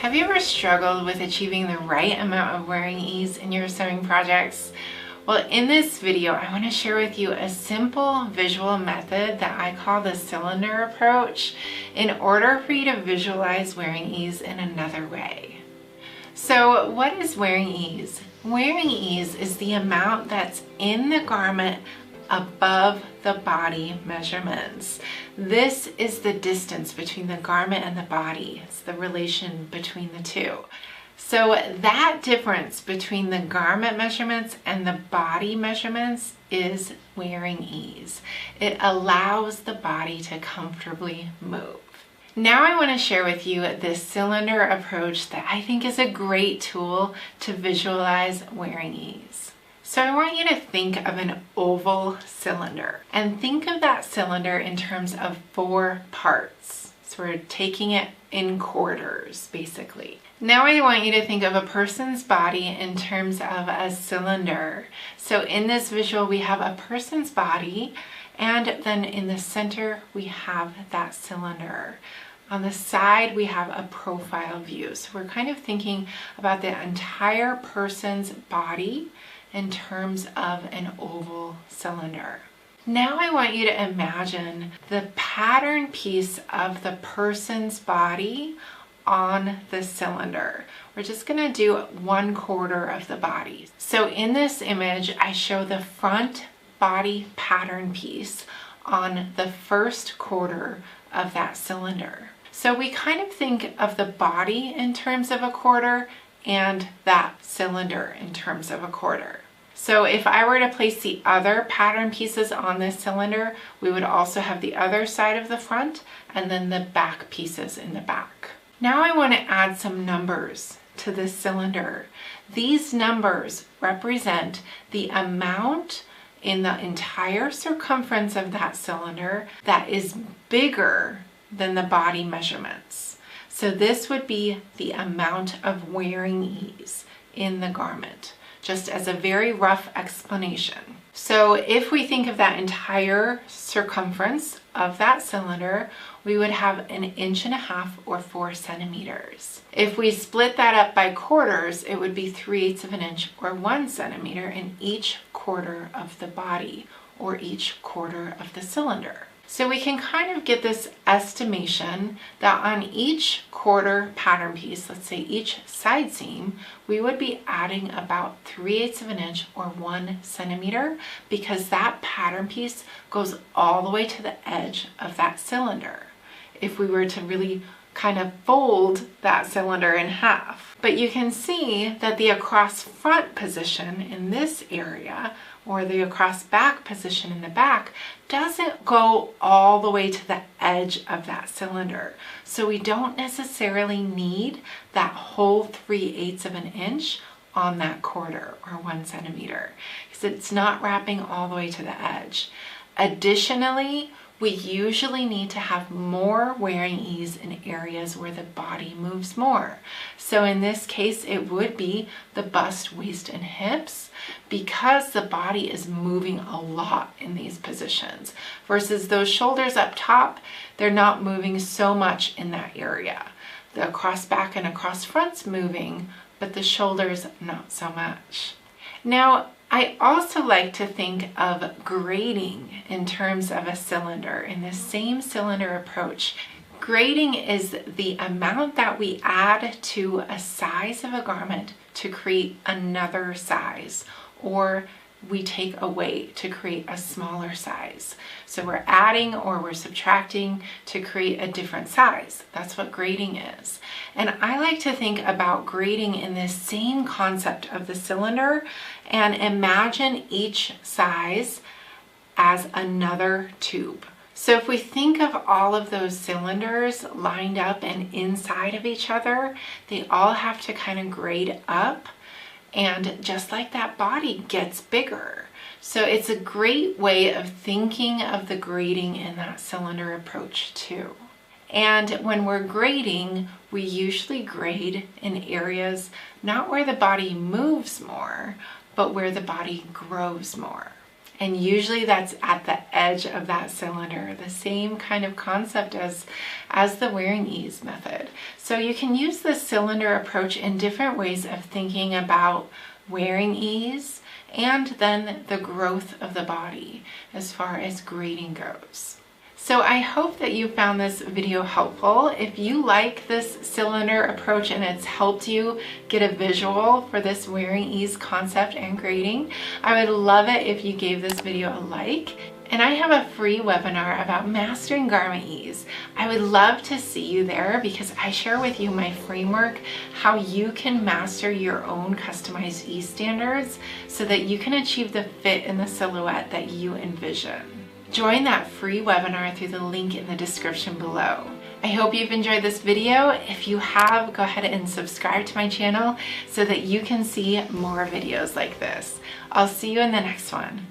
Have you ever struggled with achieving the right amount of wearing ease in your sewing projects? Well, in this video, I want to share with you a simple visual method that I call the cylinder approach in order for you to visualize wearing ease in another way. So what is wearing ease? Wearing ease is the amount that's in the garment above the body measurements. This is the distance between the garment and the body. It's the relation between the two. So that difference between the garment measurements and the body measurements is wearing ease. It allows the body to comfortably move. Now I want to share with you this cylinder approach that I think is a great tool to visualize wearing ease. So I want you to think of an oval cylinder and think of that cylinder in terms of 4 parts. So we're taking it in quarters, basically. Now I want you to think of a person's body in terms of a cylinder. So in this visual, we have a person's body, and then in the center, we have that cylinder. On the side, we have a profile view. So we're kind of thinking about the entire person's body in terms of an oval cylinder. Now I want you to imagine the pattern piece of the person's body on the cylinder. We're just going to do 1/4 of the body. So in this image, I show the front body pattern piece on the first quarter of that cylinder. So we kind of think of the body in terms of a quarter and that cylinder in terms of a quarter. So if I were to place the other pattern pieces on this cylinder, we would also have the other side of the front and then the back pieces in the back. Now I want to add some numbers to this cylinder. These numbers represent the amount in the entire circumference of that cylinder that is bigger than the body measurements. So this would be the amount of wearing ease in the garment, just as a very rough explanation. So if we think of that entire circumference of that cylinder, we would have 1.5 inches or 4 centimeters. If we split that up by quarters, it would be 3/8 of an inch or 1 centimeter in each quarter of the body or each quarter of the cylinder. So we can kind of get this estimation that on each quarter pattern piece, let's say each side seam, we would be adding about 3/8 of an inch or 1 centimeter because that pattern piece goes all the way to the edge of that cylinder. If we were to really kind of fold that cylinder in half. But you can see that the across front position in this area or the across back position in the back doesn't go all the way to the edge of that cylinder. So we don't necessarily need that whole 3/8 of an inch on that quarter or 1 centimeter because it's not wrapping all the way to the edge. Additionally, we usually need to have more wearing ease in areas where the body moves more. So in this case, it would be the bust, waist, and hips because the body is moving a lot in these positions versus those shoulders up top, they're not moving so much in that area. The across back and across front's moving, but the shoulders not so much. Now, I also like to think of grading in terms of a cylinder in the same cylinder approach. Grading is the amount that we add to a size of a garment to create another size, or we take away to create a smaller size. So we're adding or we're subtracting to create a different size. That's what grading is. And I like to think about grading in this same concept of the cylinder and imagine each size as another tube. So if we think of all of those cylinders lined up and inside of each other, they all have to kind of grade up. And just like that body gets bigger. So it's a great way of thinking of the grading in that cylinder approach too. And when we're grading, we usually grade in areas not where the body moves more, but where the body grows more. And usually that's at the edge of that cylinder, the same kind of concept as the wearing ease method. So you can use the cylinder approach in different ways of thinking about wearing ease and then the growth of the body as far as grading goes. So I hope that you found this video helpful. If you like this cylinder approach and it's helped you get a visual for this wearing ease concept and grading, I would love it if you gave this video a like. And I have a free webinar about mastering garment ease. I would love to see you there because I share with you my framework, how you can master your own customized ease standards so that you can achieve the fit and the silhouette that you envision. Join that free webinar through the link in the description below. I hope you've enjoyed this video. If you have, go ahead and subscribe to my channel so that you can see more videos like this. I'll see you in the next one.